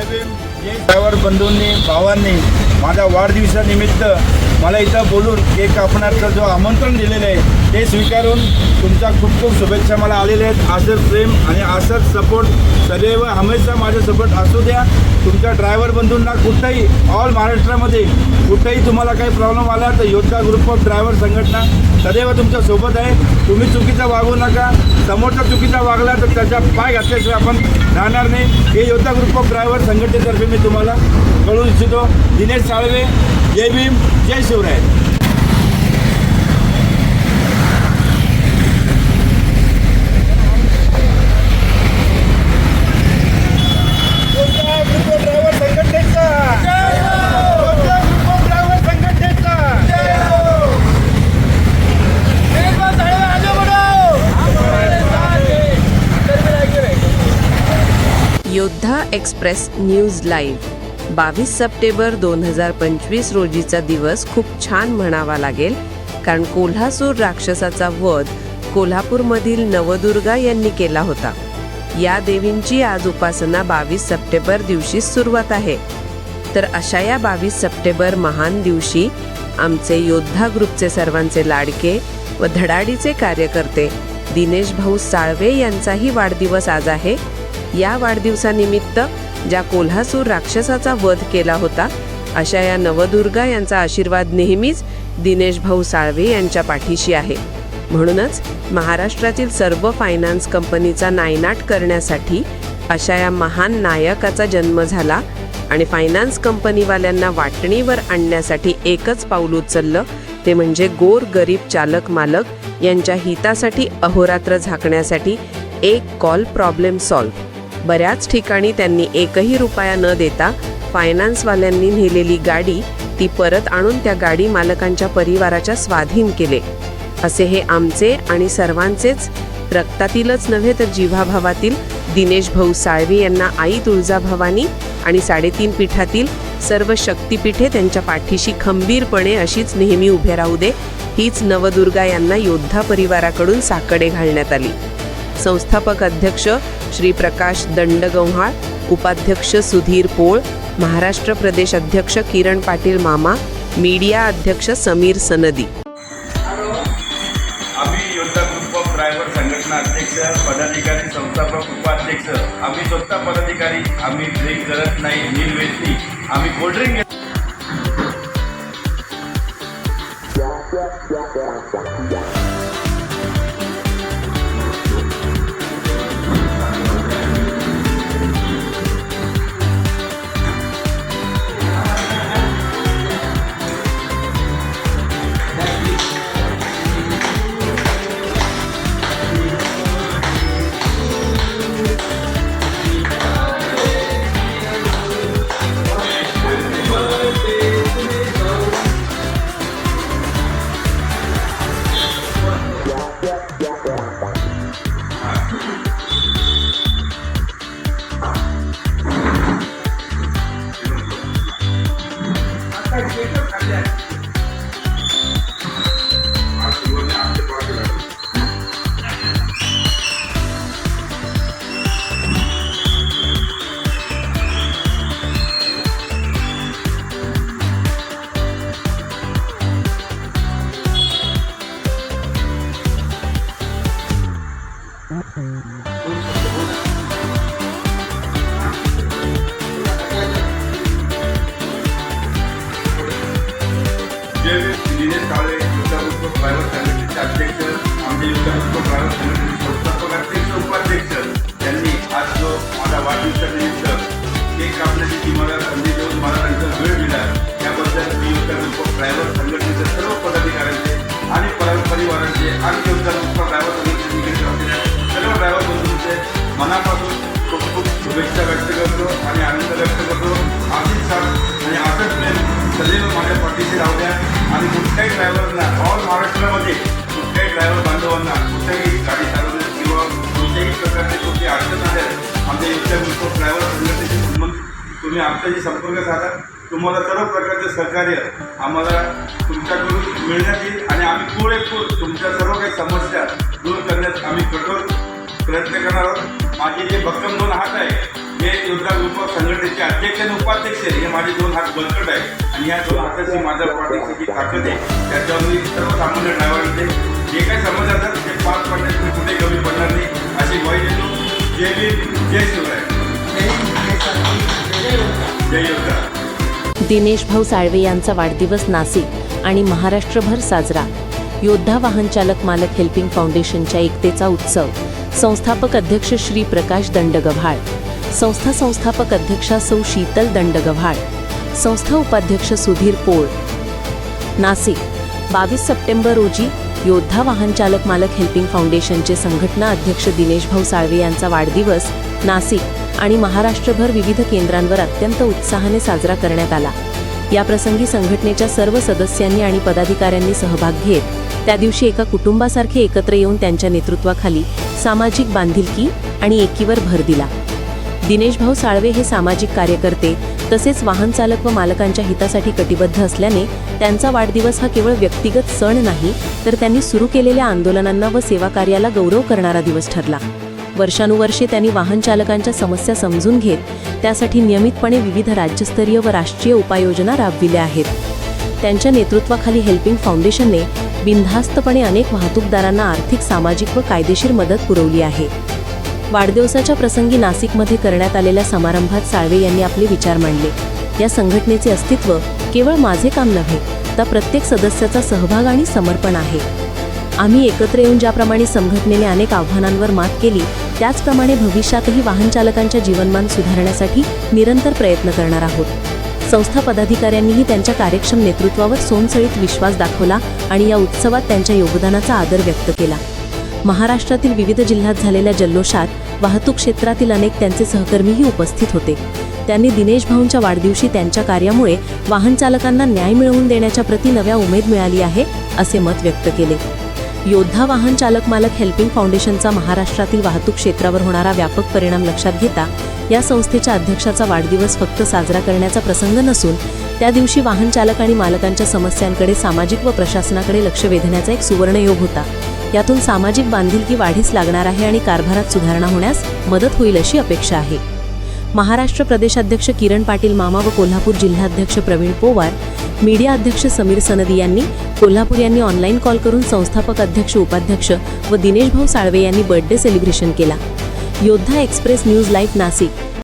जय Bhim. Driver बंधूंनी भावांनी माझ्या वाढदिवसानिमित्त मला इथं बोलून केक कापण्याचं जो आमंत्रण दिलेलं आहे ते स्वीकारून तुमच्या खूप खूप शुभेच्छा मला आलेल्या आहेत. असंच प्रेम आणि असंच सपोर्ट सदैव हमेशा माझ्यासोबत असू द्या. तुमच्या ड्रायव्हर बंधूंना कुठंही ऑल महाराष्ट्रामध्ये कुठंही तुम्हाला काही प्रॉब्लेम आला तर योद्धा ग्रुप ऑफ ड्रायव्हर संघटना सदैव तुमच्यासोबत आहे. तुम्ही चुकीचा वागू नका. समोरचा चुकीचा वागला तर त्याच्या पाय घातल्याशिवाय आपण राहणार नाही. हे योद्धा ग्रुप ऑफ ड्रायव्हर संघटनेतर्फे मी तुम्हाला कळवू इच्छितो. दिनेश साळवे. जय भीम. जय शिवराय. योद्धा एक्सप्रेस न्यूज लाईव्ह 22 सप्टेंबर 2025 रोजीचा दिवस खूप छान म्हणावा लागेल, कारण कोल्हासूर राक्षसाचा वध कोल्हापूरमधील नवदुर्गा यांनी केला होता. या देवींची आज उपासना 22 सप्टेंबर दिवशी सुरुवात आहे. तर अशा या 22 सप्टेंबर महान दिवशी आमचे योद्धा ग्रुपचे सर्वांचे लाडके व धडाडीचे कार्यकर्ते दिनेश भाऊ साळवे यांचाही वाढदिवस आज आहे. या वाढदिवसानिमित्त ज्या कोल्हासूर राक्षसाचा वध केला होता अशा या नवदुर्गा यांचा आशीर्वाद नेहमीच दिनेश भाऊ साळवे यांच्या पाठीशी आहे. म्हणूनच महाराष्ट्रातील सर्व फायनान्स कंपनीचा नायनाट करण्यासाठी अशा या महान नायकाचा जन्म झाला आणि फायनान्स कंपनीवाल्यांना वाटणीवर आणण्यासाठी एकच पाऊल उचललं, ते म्हणजे गोर गरीब चालक मालक यांच्या हितासाठी अहोरात्र झाकण्यासाठी एक कॉल प्रॉब्लेम सॉल्व्ह. बऱ्याच ठिकाणी त्यांनी एकही रुपया न देता फायनान्सवाल्यांनी नेलेली गाडी ती परत आणून त्या गाडी मालकांच्या परिवाराच्या स्वाधीन केले. असे हे आमचे आणि सर्वांचेच रक्तातीलच नव्हे तर जीवाभावातील दिनेश भाऊ साळवे यांना आई तुळजाभवानी आणि 3.5 पीठातील सर्व शक्तिपीठे त्यांच्या पाठीशी खंबीरपणे अशीच नेहमी उभे राहू दे, हीच नवदुर्गा यांना योद्धा परिवाराकडून साकडे घालण्यात आली. संस्थापक अध्यक्ष श्री प्रकाश दंडगव्हाळ, उपाध्यक्ष सुधीर पोळ, महाराष्ट्र प्रदेश अध्यक्ष किरण पाटील मामा, मीडिया अध्यक्ष समीर सनदी. आम्ही योद्धा ग्रुप ऑफ ड्रायव्हर संघटना अध्यक्ष, पदाधिकारी, संस्थापक, उपाध्यक्ष, आम्ही स्वतः पदाधिकारी. आम्ही ड्रिंक करत नाही, निर्व्यसनी. आम्ही कोल्ड्रिंक दिनेश साळवे, योद्धा ग्रुप ऑफ ड्रायव्हर संघटनेचे अध्यक्ष, आमचे योद्धा ग्रुप ऑफ ड्रायव्हर संघटनेचे संस्थापक अध्यक्ष, उपाध्यक्ष यांनी आज जो माझा वाढदिवसानिमित्त केक कापण्याची जी मला संधी देऊन मला त्यांचा वेळ दिला त्याबद्दल मी योद्धा ग्रुप ऑफ ड्रायव्हर संघटनेचे सर्व पदाधिकाऱ्यांचे आणि परिवारांचे आणि योद्धा ग्रुप ऑफ ड्रायव्हर संघटनेचे असलेल्या सर्व ड्रायव्हर बंधूंचे मनापासून खूप खूप शुभेच्छा व्यक्त करतो आणि आनंद व्यक्त करतो. अशीच साथ आणि असंच प्रेम सदैव माझ्या पाठीशी राहू द्या. आणि कुठल्याही ड्रायव्हरना ऑल महाराष्ट्रामध्ये कुठल्याही ड्रायव्हर बांधवांना कुठल्याही गाडी चालवण्यात किंवा कोणत्याही प्रकारचे कुठली अडचण आल्या आमच्या योद्धा ग्रुप ऑफ ड्रायव्हर संघटनेशी संबंध तुम्ही आमच्याशी संपर्क साधा. तुम्हाला सर्व प्रकारचे सहकार्य आम्हाला तुमच्याकडून मिळण्यात येईल आणि आम्ही पुरेपूर तुमच्या सर्व काही समस्या दूर करण्यात आम्ही कठोर प्रयत्न करणार आहोत. माझे जे भक्कम 2 हात आहे हे योद्धा ग्रुप ऑफ संघटनेचे अध्यक्ष आणि उपाध्यक्ष हे माझे 2 हात बळकट आहेत आणि या 2 हाताची माझ्या उपाध्यक्षाची ताकद आहे. त्याच्यावर मी सर्वसामान्य ड्रायव्हरचे जे काही समस्या असतात ते पार पडण्यास मी कुठे कमी पडणार नाही अशी ग्वाही देतो. जय भीम, जय शिवराय, जय योद्धा. दिनेश भाऊ साळवे यांचा वाढदिवस नाशिक आणि महाराष्ट्रभर साजरा. योद्धा वाहन चालक मालक हेल्पिंग फाउंडेशनच्या एकतेचा उत्सव. संस्थापक अध्यक्ष श्री प्रकाश दंडगव्हाळ, संस्थापक अध्यक्षा सौ शीतल दंडगव्हाळ, संस्था उपाध्यक्ष सुधीर पोळ. नाशिक 22 सप्टेंबर रोजी योद्धा वाहन चालक मालक हेल्पिंग फाउंडेशनचे संघटना अध्यक्ष दिनेश भाऊ साळवे यांचा वाढदिवस नाशिक आणि महाराष्ट्रभर विविध केंद्रांवर अत्यंत उत्साहाने साजरा करण्यात आला. याप्रसंगी संघटनेच्या सर्व सदस्यांनी आणि पदाधिकाऱ्यांनी सहभाग घेत त्या दिवशी एका कुटुंबासारखे एकत्र येऊन त्यांच्या नेतृत्वाखाली सामाजिक बांधिलकी आणि एकीवर भर दिला. दिनेश भाऊ साळवे हे सामाजिक कार्यकर्ते तसेच वाहन चालक व मालकांच्या हितासाठी कटिबद्ध असल्याने त्यांचा वाढदिवस हा केवळ व्यक्तिगत सण नाही तर त्यांनी सुरू केलेल्या आंदोलनांना व सेवा कार्याला गौरव करणारा दिवस ठरला. वर्षानुवर्षे त्यांनी वाहन चालकांच्या समस्या समजून घेत त्यासाठी नियमितपणे विविध राज्यस्तरीय व राष्ट्रीय उपाययोजना राबविल्या आहेत. त्यांच्या नेतृत्वाखाली हेल्पिंग फाउंडेशनने बिनधास्तपणे अनेक वाहतूकदारांना आर्थिक, सामाजिक व कायदेशीर मदत पुरवली आहे. वाढदिवसाच्या प्रसंगी नाशिकमध्ये करण्यात आलेल्या समारंभात साळवे यांनी आपले विचार मांडले. या संघटनेचे अस्तित्व केवळ माझे काम नव्हे तर प्रत्येक सदस्याचा सहभाग आणि समर्पण आहे. आम्ही एकत्र येऊन ज्याप्रमाणे संघटनेने अनेक आव्हानांवर मात केली त्याचप्रमाणे भविष्यातही वाहन चालकांच्या जीवनमान सुधारण्यासाठी निरंतर प्रयत्न करणार आहोत. संस्था पदाधिकाऱ्यांनीही त्यांच्या कार्यक्षम नेतृत्वावर सोनसळीत विश्वास दाखवला आणि या उत्सवात त्यांच्या योगदानाचा आदर व्यक्त केला. महाराष्ट्रातील विविध जिल्ह्यात झालेल्या जल्लोषात वाहतूक क्षेत्रातील अनेक त्यांचे सहकर्मीही उपस्थित होते. त्यांनी दिनेश भाऊंच्या वाढदिवशी त्यांच्या कार्यामुळे वाहन चालकांना न्याय मिळवून देण्याच्या प्रति नव्या उमेद मिळाली आहे असे मत व्यक्त केले. योद्धा वाहन चालक मालक हेल्पिंग फाउंडेशनचा महाराष्ट्रातील वाहतूक क्षेत्रावर होणारा व्यापक परिणाम लक्षात घेता या संस्थेच्या अध्यक्षाचा वाढदिवस फक्त साजरा करण्याचा प्रसंग नसून त्या दिवशी वाहन चालक आणि मालकांच्या समस्यांकडे सामाजिक व प्रशासनाकडे लक्ष वेधण्याचा एक सुवर्णयोग होता. यातून सामाजिक बांधिलकी वाढीस लागणार आहे आणि कारभारात सुधारणा होण्यास मदत होईल अशी अपेक्षा आहे. महाराष्ट्र प्रदेशाध्यक्ष किरण पाटील मामा व कोल्हापूर जिल्हाध्यक्ष प्रवीण पोवार, मीडिया अध्यक्ष समीर सनदी यांनी कोल्हापूर यांनी ऑनलाईन कॉल करून संस्थापक अध्यक्ष उपाध्यक्ष व दिनेश भाऊ साळवे यांनी बर्थडे सेलिब्रेशन केला. योद्धा एक्सप्रेस न्यूज लाईव्ह नाशिक.